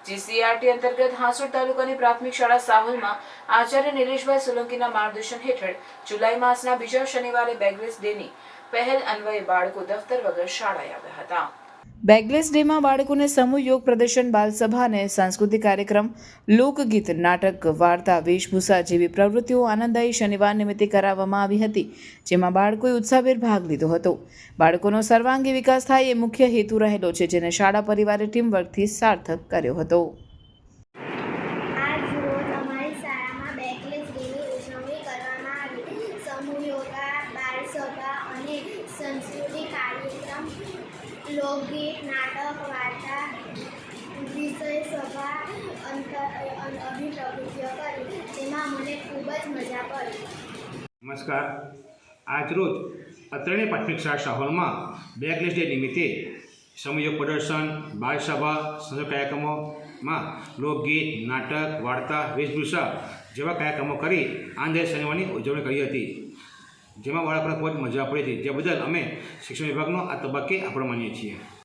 GCRT અંતર્ગત હાંસોડ તાલુકાની પ્રાથમિક શાળા સાહોલમાં આચાર્ય નિલેશભાઈ સોલંકીના માર્ગદર્શન હેઠળ જુલાઈ માસના બીજા શનિવારે બેગલેસ ડેની પહેલ અન્વયે બાળકો દફતર વગર શાળાએ આવ્યા હતા। બેગલેસ ડેમાં બાળકોને સમૂહ યોગ પ્રદર્શન, બાલસભા અને સાંસ્કૃતિક કાર્યક્રમ, લોકગીત, નાટક, વાર્તા, વેશભૂષા જેવી પ્રવૃત્તિઓ આનંદદાયી શનિવાર નિમિત્તે કરાવવામાં આવી હતી, જેમાં બાળકોએ ઉત્સાહભેર ભાગ લીધો હતો। બાળકોનો સર્વાંગી વિકાસ થાય એ મુખ્ય હેતુ રહેલો છે, જેને શાળા પરિવારે ટીમવર્કથી સાર્થક કર્યો હતો। આજ રોજ અમારી શાળામાં બેગલેસ ડેની ઉજવણી કરવામાં આવી। સમૂહ યોગા, બાલસભા અને સાંસ્કૃતિક કાર્યક્રમ, લોકગીત, નાટક, વાર્તા, વિષય સભા આવી પ્રવૃત્તિઓ કરી, જેમાં મને ખૂબ જ મજા પડી। નમસ્કાર। આજરોજ અત્રણી પ્રાથમિક શાળા સાહોલમાં બેગલેસ ડે નિમિત્તે સમૂહ પ્રદર્શન, બાલસભા, સાંસ્કૃતિક કાર્યક્રમોમાં લોકગીત, નાટક, વાર્તા, વેશભૂષા જેવા કાર્યક્રમો કરી આનંદદાયી શનિવારની ઉજવણી કરી હતી, જેમાં બાળકોને ખૂબ જ મજા પડી હતી, જે બદલ અમે શિક્ષણ વિભાગનો આ તબક્કે આભાર માનીએ છીએ।